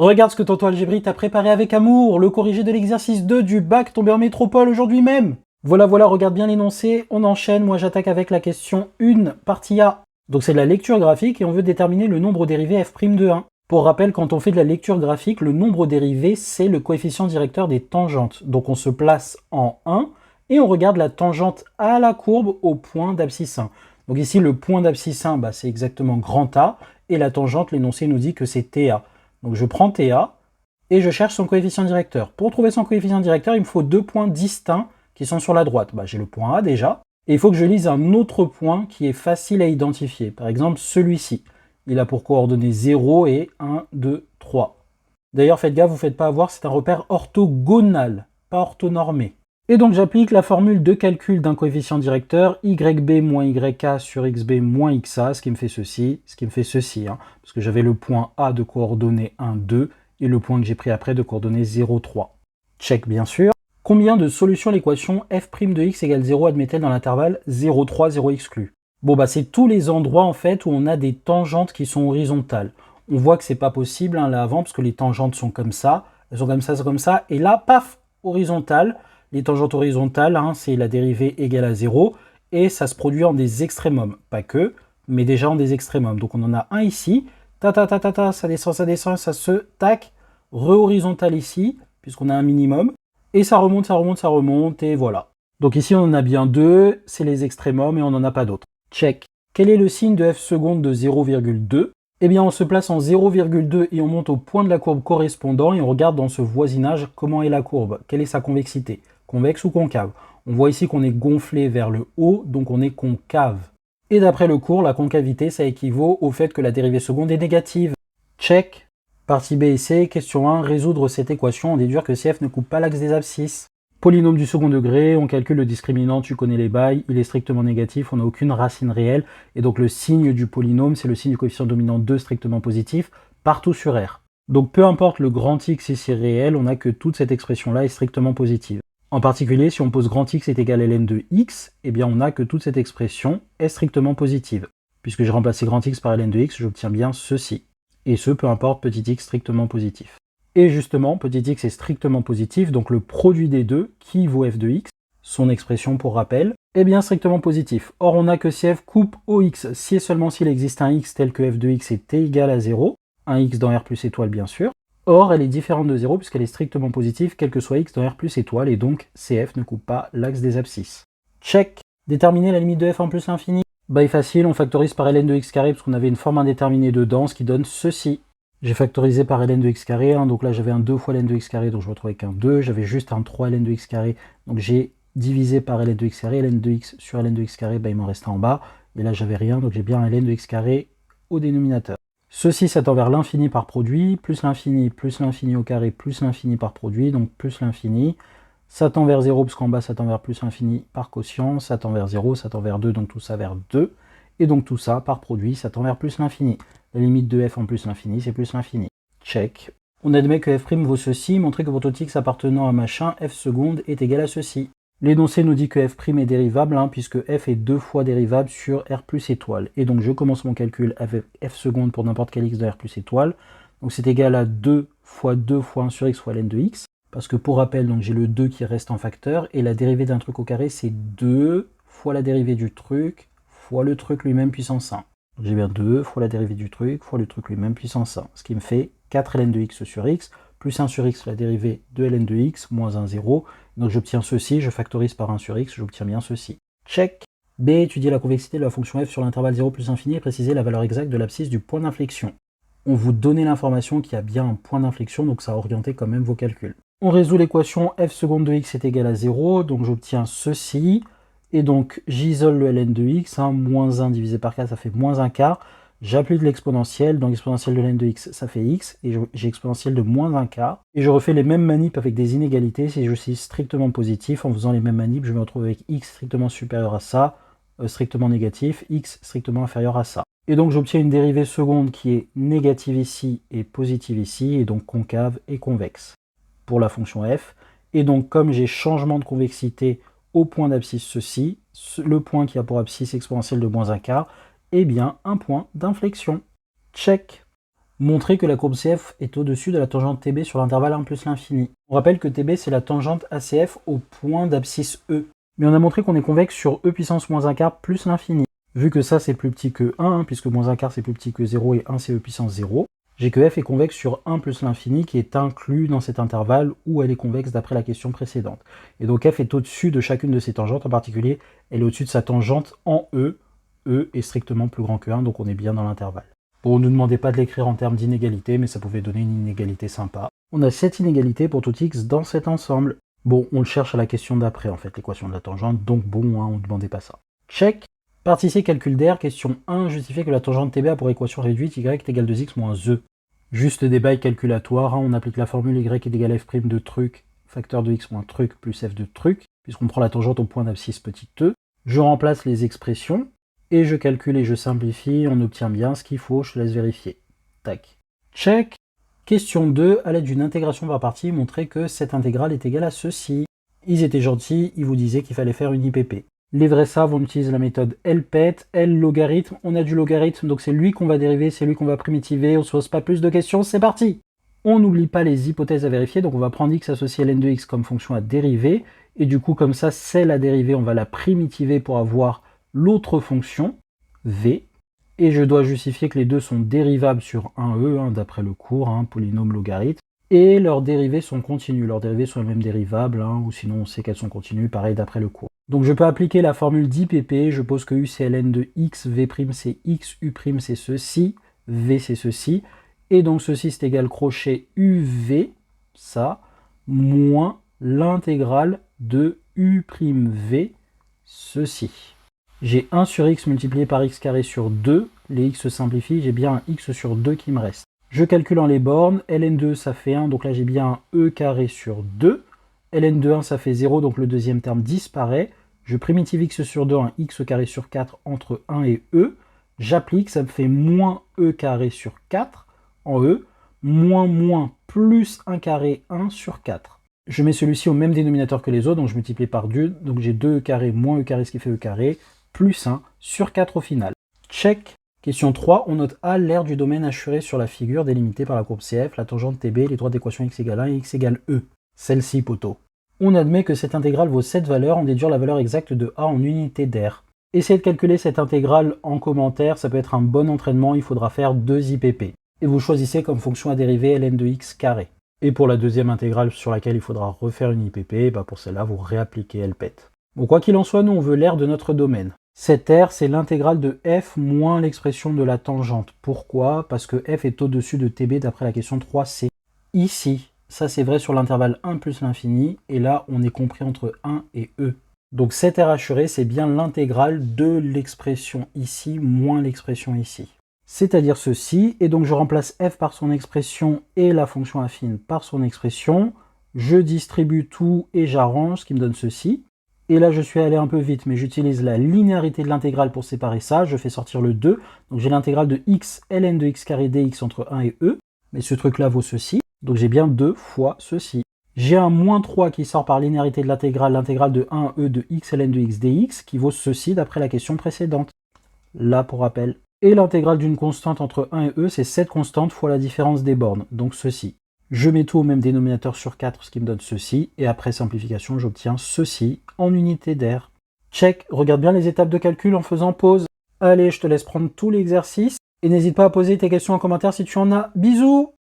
Regarde ce que tonton Algébrie t'a préparé avec amour, le corrigé de l'exercice 2 du bac tombé en métropole aujourd'hui même. Voilà, regarde bien l'énoncé, on enchaîne, moi j'attaque avec la question 1, partie A. Donc c'est de la lecture graphique et on veut déterminer le nombre dérivé f' de 1. Pour rappel, quand on fait de la lecture graphique, le nombre dérivé, c'est le coefficient directeur des tangentes. Donc on se place en 1 et on regarde la tangente à la courbe au point d'abscisse 1. Donc ici, le point d'abscisse 1, c'est exactement grand A, et la tangente, l'énoncé nous dit que c'est TA. Donc je prends TA, et je cherche son coefficient directeur. Pour trouver son coefficient directeur, il me faut deux points distincts qui sont sur la droite. J'ai le point A déjà, et il faut que je lise un autre point qui est facile à identifier. Par exemple, celui-ci. Il a pour coordonnées 0 et 1, 2, 3. D'ailleurs, faites gaffe, vous ne faites pas avoir, c'est un repère orthogonal, pas orthonormé. Et donc j'applique la formule de calcul d'un coefficient directeur, YB moins YA sur XB moins XA, ce qui me fait ceci, parce que j'avais le point A de coordonnées 1, 2, et le point que j'ai pris après de coordonnées 0, 3. Check bien sûr. Combien de solutions à l'équation f' de x égale 0 admet-elle dans l'intervalle 0, 3, 0 exclu? C'est tous les endroits en fait où on a des tangentes qui sont horizontales. On voit que c'est pas possible là avant, parce que les tangentes sont comme ça, elles sont comme ça, et là, paf, horizontale. Les tangentes horizontales, c'est la dérivée égale à 0, et ça se produit en des extrémums. Pas que, mais déjà en des extrémums. Donc on en a un ici, ça descend, ça se tac, re-horizontal ici, puisqu'on a un minimum, et ça remonte, et voilà. Donc ici on en a bien deux, c'est les extrémums, et on n'en a pas d'autres. Check. Quel est le signe de f seconde de 0,2 ? Eh bien, on se place en 0,2 et on monte au point de la courbe correspondant et on regarde dans ce voisinage comment est la courbe, quelle est sa convexité, convexe ou concave. On voit ici qu'on est gonflé vers le haut, donc on est concave. Et d'après le cours, la concavité, ça équivaut au fait que la dérivée seconde est négative. Check. Partie B et C, question 1, résoudre cette équation, en déduire que si f ne coupe pas l'axe des abscisses. Polynôme du second degré, on calcule le discriminant, tu connais les bails, il est strictement négatif, on n'a aucune racine réelle, et donc le signe du polynôme, c'est le signe du coefficient dominant 2 strictement positif, partout sur R. Donc peu importe le grand X ici réel, on a que toute cette expression-là est strictement positive. En particulier, si on pose grand X est égal à ln de X, eh bien on a que toute cette expression est strictement positive. Puisque j'ai remplacé grand X par ln de X, j'obtiens bien ceci. Et ce, peu importe petit x strictement positif. Et justement, petit x est strictement positif, donc le produit des deux, qui vaut f de x, son expression pour rappel, est bien strictement positif. Or, on n'a que si f coupe au x, si et seulement s'il existe un x tel que f de x est égal à 0, un x dans R plus étoile bien sûr. Or, elle est différente de 0 puisqu'elle est strictement positive, quel que soit x dans R plus étoile, et donc CF ne coupe pas l'axe des abscisses. Check. Déterminer la limite de f en plus l'infini. Est facile, on factorise par ln de x carré parce qu'on avait une forme indéterminée dedans, ce qui donne ceci. J'ai factorisé par ln de x carré, donc là j'avais un 2 fois ln de x carré, donc je me retrouve avec un 2, j'avais juste un 3 ln de x carré, donc j'ai divisé par ln de x carré, ln de x sur ln de x carré, il m'en restait en bas, et là j'avais rien, donc j'ai bien un ln de x carré au dénominateur. Ceci, ça tend vers l'infini par produit, plus l'infini au carré, plus l'infini par produit, donc plus l'infini. Ça tend vers 0, parce qu'en bas ça tend vers plus l'infini par quotient, ça tend vers 0, ça tend vers 2, donc tout ça vers 2. Et donc tout ça, par produit, ça tend vers plus l'infini. La limite de f en plus l'infini, c'est plus l'infini. Check. On admet que f' vaut ceci, montrer que pour tout x appartenant à machin, f seconde est égal à ceci. L'énoncé nous dit que f' est dérivable, puisque f est 2 fois dérivable sur R plus étoile. Et donc je commence mon calcul avec f seconde pour n'importe quel x de R plus étoile. Donc c'est égal à 2 fois 1 sur x fois ln de x. Parce que pour rappel, donc j'ai le 2 qui reste en facteur, et la dérivée d'un truc au carré, c'est 2 fois la dérivée du truc, fois le truc lui-même puissance 1. J'ai bien 2 fois la dérivée du truc, fois le truc lui-même puissance 1. Ce qui me fait 4 ln de x sur x, plus 1 sur x la dérivée de ln de x, moins 1, 0. Donc j'obtiens ceci, je factorise par 1 sur x, j'obtiens bien ceci. Check. B, étudier la convexité de la fonction f sur l'intervalle 0 plus infini et préciser la valeur exacte de l'abscisse du point d'inflexion. On vous donnait l'information qu'il y a bien un point d'inflexion, donc ça a orienté quand même vos calculs. On résout l'équation f seconde de x est égal à 0, donc j'obtiens ceci, et donc j'isole le ln de x, moins 1 divisé par 4, ça fait moins 1 quart, j'applique l'exponentielle, donc l'exponentielle de ln de x, ça fait x, et j'ai exponentielle de moins 1 quart, et je refais les mêmes manips avec des inégalités, si je suis strictement positif, en faisant les mêmes manips, je me retrouve avec x strictement supérieur à ça, strictement négatif, x strictement inférieur à ça. Et donc j'obtiens une dérivée seconde qui est négative ici et positive ici, et donc concave et convexe pour la fonction f. Et donc comme j'ai changement de convexité au point d'abscisse ceci, le point qui a pour abscisse exponentielle de moins 1 quart, est bien un point d'inflexion. Check. Montrer que la courbe CF est au-dessus de la tangente TB sur l'intervalle 1 plus l'infini. On rappelle que TB c'est la tangente ACF au point d'abscisse E. Mais on a montré qu'on est convexe sur E puissance moins 1 quart plus l'infini. Vu que ça c'est plus petit que 1, puisque moins 1 quart c'est plus petit que 0 et 1 c'est E puissance 0, j'ai que f est convexe sur 1 plus l'infini qui est inclus dans cet intervalle où elle est convexe d'après la question précédente. Et donc f est au-dessus de chacune de ces tangentes, en particulier elle est au-dessus de sa tangente en E. E est strictement plus grand que 1, donc on est bien dans l'intervalle. Bon, on ne nous demandait pas de l'écrire en termes d'inégalité, mais ça pouvait donner une inégalité sympa. On a cette inégalité pour tout x dans cet ensemble. Bon, on le cherche à la question d'après, en fait, l'équation de la tangente, donc bon, hein, on ne demandait pas ça. Check. Partie C, calcul d'air, question 1, justifier que la tangente TB a pour équation réduite y est égal à 2x moins e. Juste des bails calculatoires, hein, on applique la formule y est égal à f' de truc, facteur de x moins truc plus f de truc, puisqu'on prend la tangente au point d'abscisse petit e. Je remplace les expressions, et je calcule et je simplifie, on obtient bien ce qu'il faut, je te laisse vérifier. Tac. Check. Question 2, à l'aide d'une intégration par partie, montrer que cette intégrale est égale à ceci. Ils étaient gentils, ils vous disaient qu'il fallait faire une IPP. Les vrais savent, on utilise la méthode LPET, L logarithme, on a du logarithme, donc c'est lui qu'on va dériver, c'est lui qu'on va primitiver, on se pose pas plus de questions, c'est parti. On n'oublie pas les hypothèses à vérifier, donc on va prendre x associé à ln de x comme fonction à dériver, et du coup comme ça, celle à dériver, on va la primitiver pour avoir l'autre fonction, v, et je dois justifier que les deux sont dérivables sur 1e, hein, d'après le cours, hein, polynôme logarithme, et leurs dérivées sont continues, leurs dérivées sont les mêmes dérivables, hein, ou sinon on sait qu'elles sont continues, pareil d'après le cours. Donc je peux appliquer la formule d'IPP, je pose que U c'est ln de x, V' c'est x, U' c'est ceci, V c'est ceci, et donc ceci c'est égal crochet UV, ça, moins l'intégrale de U'V, ceci. J'ai 1 sur x multiplié par x carré sur 2, les x se simplifient, j'ai bien un x sur 2 qui me reste. Je calcule en les bornes, ln2 ça fait 1, donc là j'ai bien un e carré sur 2, ln de 1 ça fait 0, donc le deuxième terme disparaît, je primitive x sur 2, un x carré sur 4 entre 1 et e, j'applique, ça me fait moins e carré sur 4 en e, moins plus 1 carré 1 sur 4. Je mets celui-ci au même dénominateur que les autres, donc je multiplie par 2, donc j'ai 2e carré moins e carré, ce qui fait e carré, plus 1 sur 4 au final. Check. Question 3, on note A, l'aire du domaine assuré sur la figure délimitée par la courbe CF, la tangente TB, les droites d'équation x égale 1 et x égale e. Celle-ci, poteau. On admet que cette intégrale vaut cette valeur, on déduit la valeur exacte de A en unité d'air. Essayez de calculer cette intégrale en commentaire, ça peut être un bon entraînement, il faudra faire 2 IPP. Et vous choisissez comme fonction à dériver ln de x carré. Et pour la deuxième intégrale sur laquelle il faudra refaire une IPP, pour celle-là, vous réappliquez LPET. Bon, quoi qu'il en soit, nous on veut l'aire de notre domaine. Cette aire, c'est l'intégrale de f moins l'expression de la tangente. Pourquoi? Parce que f est au-dessus de TB d'après la question 3C. Ici, ça c'est vrai sur l'intervalle 1 plus l'infini, et là on est compris entre 1 et e. Donc cette aire assurée, c'est bien l'intégrale de l'expression ici moins l'expression ici. C'est-à-dire ceci, et donc je remplace f par son expression et la fonction affine par son expression, je distribue tout et j'arrange, ce qui me donne ceci. Et là, je suis allé un peu vite, mais j'utilise la linéarité de l'intégrale pour séparer ça. Je fais sortir le 2. Donc j'ai l'intégrale de x ln de x carré dx entre 1 et e. Mais ce truc-là vaut ceci. Donc j'ai bien 2 fois ceci. J'ai un moins 3 qui sort par linéarité de l'intégrale de 1 à e de x ln de x dx, qui vaut ceci d'après la question précédente. Là, pour rappel. Et l'intégrale d'une constante entre 1 et e, c'est cette constante fois la différence des bornes. Donc ceci. Je mets tout au même dénominateur sur 4, ce qui me donne ceci, et après simplification, j'obtiens ceci en unité d'air. Check, regarde bien les étapes de calcul en faisant pause. Allez, je te laisse prendre tout l'exercice, et n'hésite pas à poser tes questions en commentaire si tu en as. Bisous!